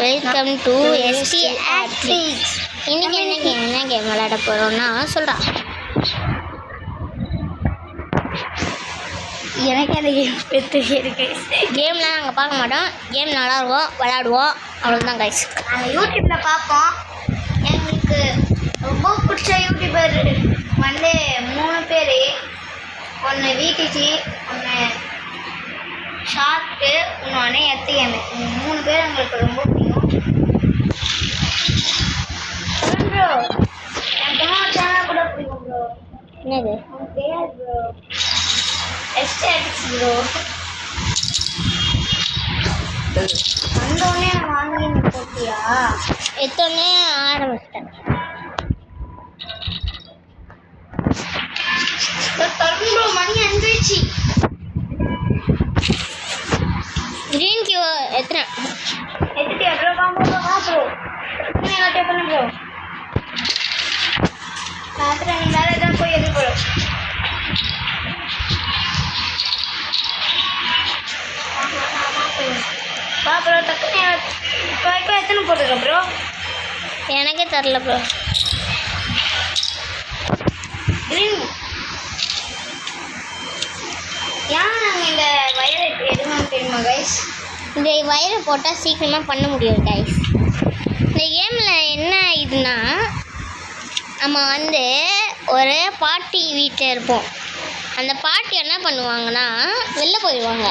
Welcome to ST ஆக்ட்ரிக்ஸ். இன்னைக்கு என்ன game விளையாட போகிறோம்னா சொல்கிறா. எனக்கு அந்த கேம் இருக்கு. கேம்லாம் நாங்கள் பார்க்க மாட்டோம். கேம் நல்லாயிருக்கும், விளையாடுவோம், அவ்வளோதான் கைஸ். நாங்கள் யூடியூப்பில் பார்ப்போம். எங்களுக்கு ரொம்ப பிடிச்ச யூடியூபர் வந்து 3 பேர். ஒன்று விடிஜி, ஒன்று ஷார்ட்டு, இன்னொன்று எத்திஎம். 3 பேர் எங்களுக்கு ரொம்ப பிடிக்கும். ப்ரோ எனக்கு இன்னொரு சேனல் கூட பிடிக்கும் ப்ரோ. என்னது? எனக்கு தெரியாது ப்ரோ. ST ஆக்ட்ரிக்ஸ் bro. வந்தோடனே நான் வாங்கி நீ போட்டியா? எத்தோடனே ஆரம்பிச்சிட்டேன். ப்ரோ மணி 5 ஆயிடுச்சு. கிரீன் கியூ எத்தனை எத்திட்டியா ப்ரோ? வா ப்ரோ. என்ன டேப் பண்ணு ப்ரோ. ராத்திரி நீ வேற ஏதாவது போய் எது ப்ரோ. வா ப்ரோ டக்குனு. இப்போ எத்தனை போட்டுருக்க ப்ரோ? எனக்கே தெரில ப்ரோ. கிரீன் ஏன் நாங்கள் இந்த வயரை எடுக்கணும்னு தெரியுமா கைஸ்? இந்த வயரை போட்டால் சீக்கிரமாக பண்ண முடியும் கைஸ். இந்த கேமில் என்ன இதுனா, நம்ம வந்து ஒரு பாட்டி வீட்டில் இருப்போம். அந்த பாட்டி என்ன பண்ணுவாங்கன்னா வெளில போயிடுவாங்க.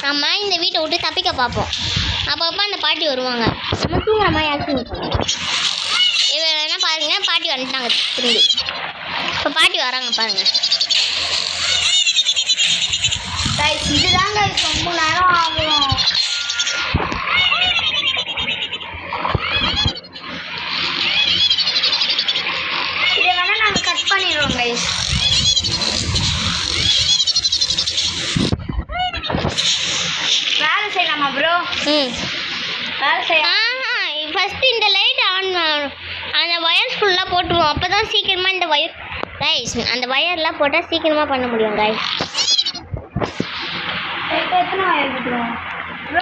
நம்ம இந்த வீட்டை விட்டு தப்பிக்க பார்ப்போம். அப்பப்போ அந்த பாட்டி வருவாங்க. நம்ம தூங்குற மாதிரி ஆக்டிங் பண்ணுவோம். இவ என்ன பாருங்க, பாட்டி வந்துட்டாங்க திரும்பி. இப்போ பாட்டி வராங்க பாருங்க கைஸ். இதுதான் கைஸ் ரொம்ப நேரம் ஆகும். இதை வேணா நாங்கள் கட் பண்ணிடுவோம் கைஸ். வேலை செய்யலாமா ப்ரோ? வேலை செய்யலாம். ஃபஸ்ட்டு இந்த லைட் ஆன் அந்த ஒயர்ஸ் ஃபுல்லாக போட்டுருவோம். அப்போ தான் சீக்கிரமாக இந்த ஒயர் கைஸ், அந்த ஒயர்லாம் போட்டால் சீக்கிரமாக பண்ண முடியும் கைஸ். இப்போ எத்தனை வயர் போட்டுருவோம்?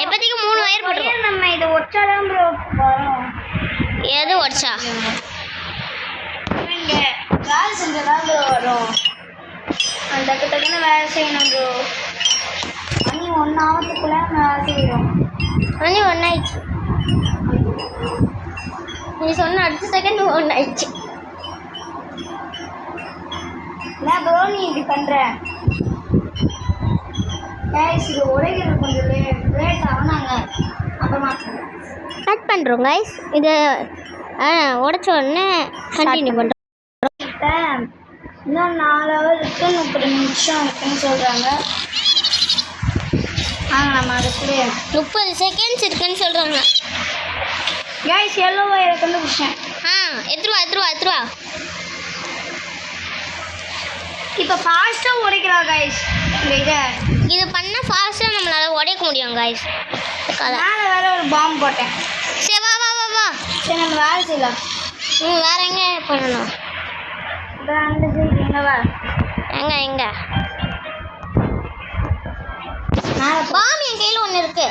எப்போதைக்கு 3 வயர் போட்டுருவோம். நம்ம இதை ஒட்டாதான் ப்ரோ வரும். எது ஒடிச்சா? இங்கே வேலை செஞ்சதான் ப்ரோ வரும். அந்த டக்குன்னு வேலை செய்யணும் ப்ரோ. மணி 1 ஆகிறதுக்குள்ளே நம்ம வேலை செய்வோம். மணி 1 ஆயிடுச்சு. நீ சொன்ன அடுத்த செகண்ட் 1 ஆயிடுச்சு. என்ன ப்ரோ நீ இப்படி பண்ணுற? கைஸ் இது உடைக்கிறது கொஞ்சம் லேட் ஆகும். நாங்கள் அப்புறமா கட் பண்ணுறோம் கைஸ். இதை உடைச்ச உடனே கண்டினியூ பண்ணுறோம். இன்னும் 4 ஹவர் இருக்குது, 30 நிமிஷம் இருக்குன்னு சொல்கிறாங்க. நம்ம அதுக்குள்ளே 30 செகண்ட்ஸ் இருக்குன்னு சொல்கிறாங்க. கைஸ் எல்லோ வயரை கண்டுபிடிச்சேன். எத்துருவா. இப்போ ஃபாஸ்ட்டாக உடைக்கிறா கைஸ். இந்த இது பண்ணால் ஃபாஸ்ட்டாக நம்மளால் உடைக்க முடியும் கைஸ். மேலே வேற ஒரு பாம்பு போட்டேன். சரி வா. சரி நம்ம வேலை செய்யலாம். வேறு எங்கே பண்ணணும்? அந்த சைடு எங்கவா? எங்க மேலே பாம்பு என் கையில் ஒன்று இருக்கு.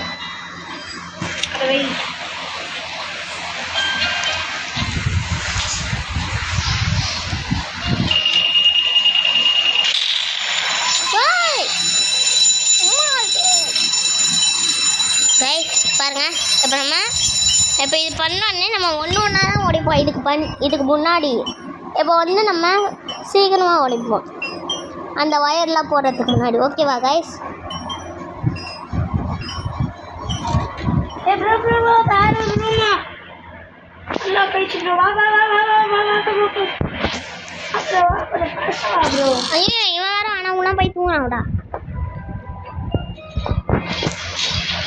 அதை வை. பாருங்க, இப்போ இது பண்ணோடனே நம்ம ஒன்று ஒன்றா தான் உடைப்போம். இதுக்கு முன்னாடி இப்போ வந்து நம்ம சீக்கிரமாக உடைப்போம் அந்த ஒயர்லாம் போடுறதுக்கு முன்னாடி. ஓகேவா கைஸ்? ஐயோ இவன் வேறு ஆனால் உள்ள போய் தூங்கினாங்கடா.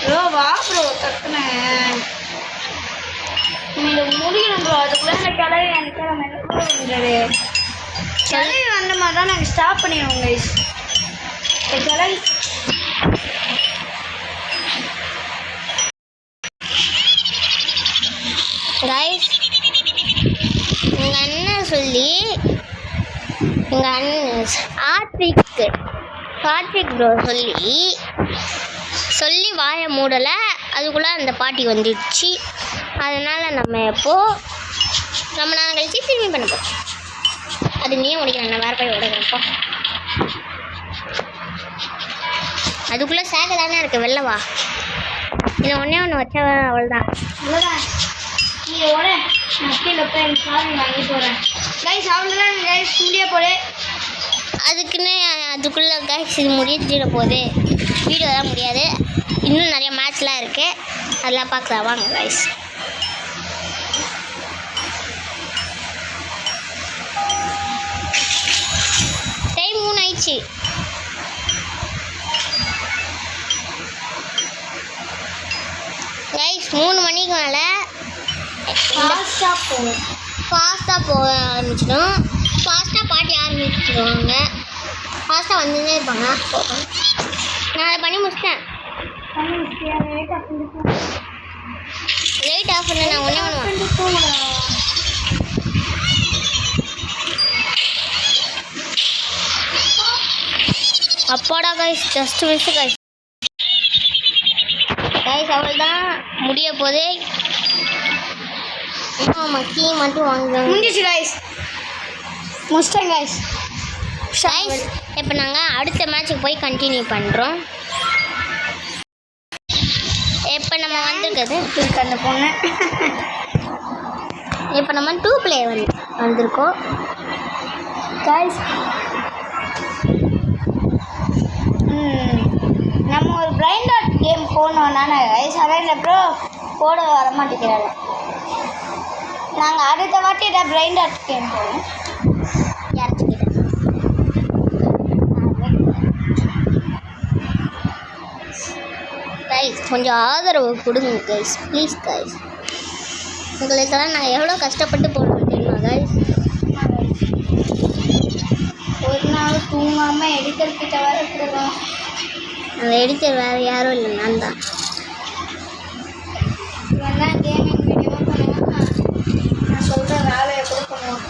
ப்ரோ வா ப்ரோ டக்குன்னு. இது முடியணும் ப்ரோ. அதுக்குள்ளே அந்த கிளவி எனக்கு நம்ம என்ன ப்ரோ பண்ணுறது? கிளவி வந்த மாதிரி தான் நாங்கள் ஸ்டாப் பண்ணிடுவோம் கைஸ். இந்த கிளவி கைஸ் எங்கள் அண்ணன் கார்த்திக் ப்ரோ சொல்லி வாயை மூடலை. அதுக்குள்ளே அந்த பாட்டி வந்துடுச்சு. அதனால் நம்ம ரொம்ப நாள் கழிச்சு திரும்பி பண்ண போகிறோம். அது நீயே உடைக்கிறேன், நான் வேறு போய் உடைக்கிறேன்ப்பா. அதுக்குள்ளே சேக தானே இருக்குது, வெளில வா. இதை ஒன்று வச்சா அவ்வளோதான். அவ்வளோதான். இதோட நான் கீழே போய் எனக்கு சாமி வாங்கி போகிறேன் கைஸ். அவ்வளோதான் கைஸ், முடிய போடு. அதுக்குள்ளே கைஸ் இது முடிஞ்சிட போகுது. வீடியோ தான் முடியாது, இன்னும் நிறைய மேட்ச்லாம் இருக்குது, அதெல்லாம் பார்க்கலாம் வாங்க கைஸ். டைம் 3 ஆயிடுச்சு. கைஸ் 3 மணிக்கு மேலே ஃபாஸ்ட்டாக போக ஆரம்பிச்சிடும். ஃபாஸ்ட்டாக பாட்டி ஆரம்பிச்சிடுவாங்க. ஃபாஸ்ட்டாக வந்துன்னே இருப்பாங்க. நான் அதை பண்ணி முடிச்சிட்டேன். லைட் ஆஃப் பண்ண நான் ஒன்றே பண்ணுவேன். அப்பாடா guys, just miss guys. Guys அவ்வளோதான், முடிய போதே. கீ மட்டும் வாங்குவாங்க. முடிஞ்சிச்சு கைஸ், முடிச்சிட்டேன் கைஸ். கைஸ் இப்போ நாங்கள் அடுத்த மேட்ச்சுக்கு போய் கண்டினியூ பண்ணுறோம். இப்போ நம்ம வந்துருக்குது அந்த பொண்ணு. இப்போ நம்ம 2 பிளேயர் வந்திருக்கோம் கைஸ். நம்ம ஒரு பிரைண்ட் டாட் கேம் போனோம்னா கைஸ், அதான் ப்ரோ போட வர மாட்டேங்கிறாங்க. நாங்கள் அடுத்த வாட்டி ஏதாவது பிரைண்ட் டாட் கேம் போவோம். கைஸ் கொஞ்சம் ஆதரவு கொடுங்க கைஸ், ப்ளீஸ் கைஸ். உங்களுக்கெல்லாம் நான் எவ்வளோ கஷ்டப்பட்டு போடுவேன் தெரியுமா கைஸ். ஒரு நாள் தூங்காமல் எடிட்டர்கிட்ட வேற கொடுக்கணும். அந்த எடிட்டர் வேறு யாரும் இல்லை, நான் தான். இவன் தான் கேமிங் வீடியோவும் பண்ணுவான், நான் சொல்கிற வேலையை கூட பண்ணுவான்.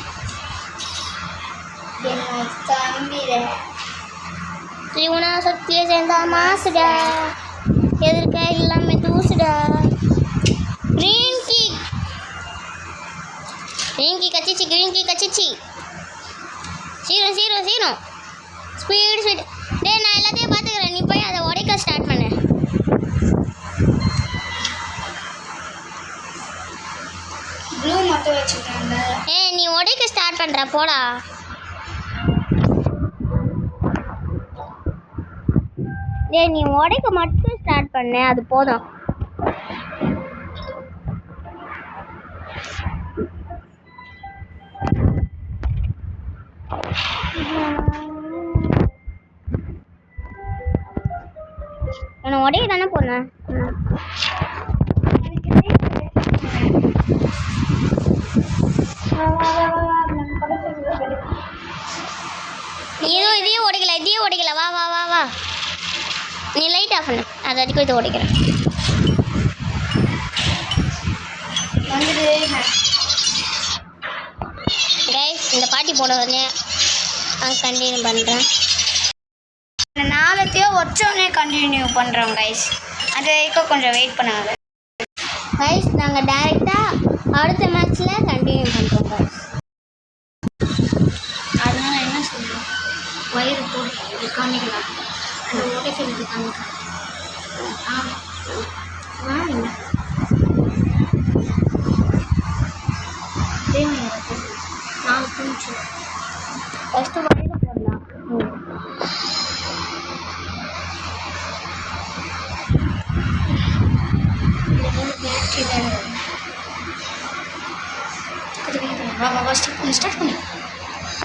என்ன தம்பிட இவனா சத்திய சேர்ந்தா மாசுடா, எதிர்க்க எல்லாமே தூசுடா. க்ரீன் கீ கச்சிச்சு, க்ரீன் கீ கச்சிச்சு. சீரம் ஸ்பீடு. டேய் நான் எல்லாத்தையும் பார்த்துக்கிறேன், நீ போய் அதை உடைக்க ஸ்டார்ட் பண்ணு. ப்ளூ மட்டும் வச்சுருக்காங்க. நீ உடைக்க ஸ்டார்ட் பண்ணுற போடா. டேய் நீ உடைக்க மட்டும் ஸ்டார்ட் பண்ணு, அது போதும். உன்னை உடைய தானே போனேன். இதையே உடைக்கல. வா வா வா வா, நீ லைட் ஆஃப் பண்ணு, அதை வரைக்கும் இதை உடைக்கிறேன். கைஸ் இந்த பாட்டி போட வந்து நான் கண்டினியூ பண்ணுறேன். இந்த நாளைத்தையும் வச்சோடனே கண்டினியூ பண்ணுறோம் கைஸ், அது வரைக்கும் கொஞ்சம் வெயிட் பண்ணுங்க கைஸ். நாங்கள் டைரெக்டாக அடுத்த மேட்ச்சில் கண்டினியூ பண்ணுறோம் கைஸ். அதனால என்ன சொல்லுவோம், வயிறு போட்டு காமிக்கலாம், அந்த உடைக்கிறது காமிக்கலாம். நான் கொஞ்சம் ஃபஸ்ட்டு வயிறு போடலாம்.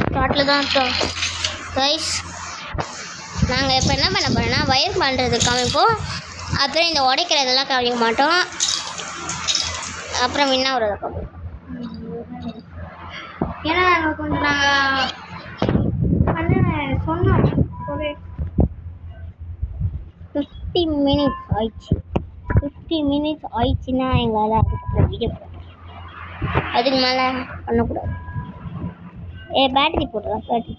ஸ்டார்ட்டில் தான் இருக்கோம் கைஸ். நாங்கள் இப்போ என்ன பண்ண போகிறோன்னா வயர் பண்ணுறது காமிப்போம், அப்புறம் இந்த உடைக்கிறதெல்லாம் காமிக்க மாட்டோம், அப்புறம் வின் ஆகுறத காமிப்போம். ஏன்னா நாங்கள் கொஞ்சம் நாங்கள் சொன்னோம் ஒரு 50 மினிட்ஸ் ஆயிடுச்சு. 50 மினிட்ஸ் ஆயிடுச்சுன்னா எங்களால் அதுக்கப்புறம் வீடியோ அதுக்கு மேலே பண்ணக்கூடாது. பேட்டரி போட்டுறா, பேட்டரி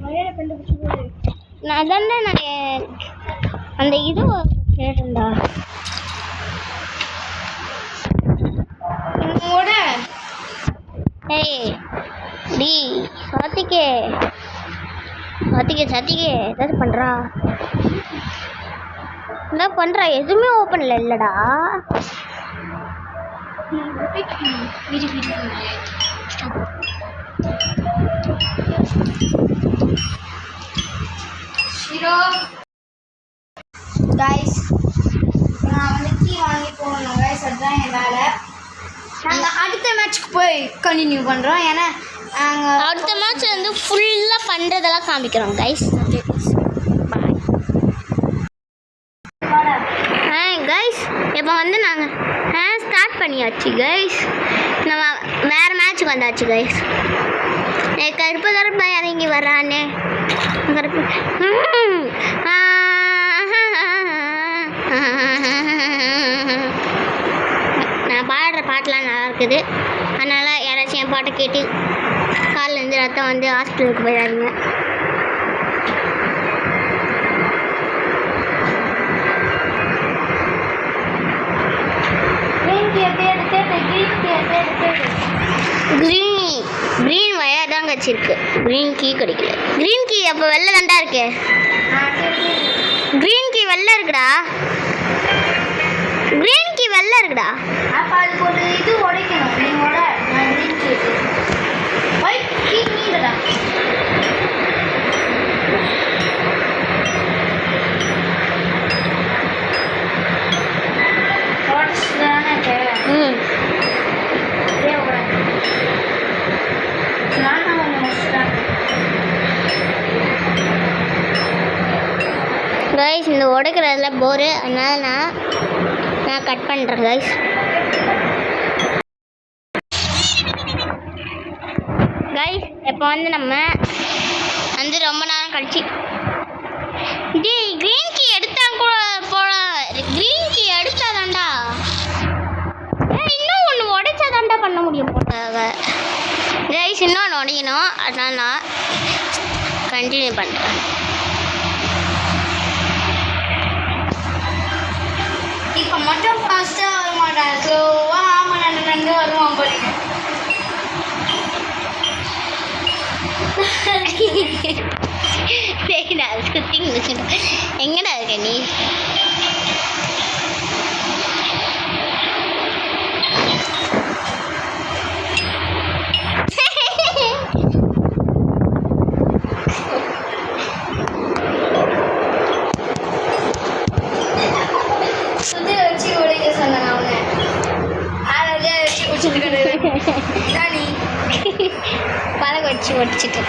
வயரை கண்டுபிடிச்சி அதான்டா நான் அந்த இது கேட்டேன்டா. உன்னோட ஏய் டி சாத்திக்கே ஏதாவது பண்ணுறா என்ன பண்ணுறா? எதுவுமே ஓப்பனில் இல்லைடா. கைஸ் நான் வந்து கீ வாங்கி போகணும் கைஸ். அதுதான் என் வேலை. நாங்கள் அடுத்த மேட்ச்சுக்கு போய் கண்டினியூ பண்ணுறோம். ஏன்னா நாங்கள் அடுத்த மேட்ச் வந்து ஃபுல்லாக பண்ணுறதெல்லாம் காமிக்கிறோம் கைஸ். கைஸ் இப்போ வந்து நாங்கள் ஸ்டார்ட் பண்ணியாச்சு கைஸ். நம்ம வேறு மேட்ச்சுக்கு வந்தாச்சு கைஸ். கருப்பு இறங்கி வர்றானே கருப்பு. நான் பாடுற பாட்டெலாம் நல்லா இருக்குது. அதனால் யாராச்சும் என் பாட்டை கேட்டு காலில் இருந்து ரத்தம் வந்து ஹாஸ்பிட்டலுக்கு போயிடாதீங்க. க்ரீன் வயர் தான் வச்சிருக்கு. க்ரீன் கீ கிடைக்கல. க்ரீன் கீ அப்போ வெள்ளை தாண்டா இருக்கு. க்ரீன் கீ வெள்ளை இருக்குடா. க்ரீன் கீ வெள்ளை இருக்குடா. அப்போ அதுக்கு ஒரு இது உடைக்கணும். நீங்களோட க்ரீன் கீ ஒயிட் கீ நீடா. கைஸ் இந்த உடைக்கிறதுல போரு. அதனால் நான் கட் பண்ணுறேன் கைஸ். கைஸ் இப்போ வந்து நம்ம வந்து ரொம்ப நேரம் கழிச்சு க்ரீன் கீ எடுத்தா கூட போல. க்ரீன் கீ எடுத்தாதாண்டா இன்னும் ஒன்று உடைச்சாதாண்டா பண்ண முடியும் போட்டாங்க கைஸ். இன்னொன்று உடைக்கணும். அதனால் நான் கண்டினியூ பண்ணுறேன். இப்போ மட்டும் ஃபாஸ்ட்டாக வர மாட்டேன். ஸ்லோவாக ஆமாம் ரெண்டு வருவான் போறீங்க. எங்கடா இருக்க நீ? வச்சு உடைக்க சொன்னேன் அவனை. அதை வச்சு பிடிச்சிட்டு பழக வச்சு ஒடிச்சிட்டு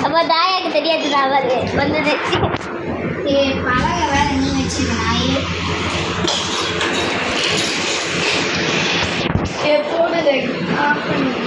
அப்போ தாயாக்கு தெரியாது நான் வந்தது. பழக வேலை நீ வச்சுருக்க நாயே போடுது ஆஃப் பண்ணி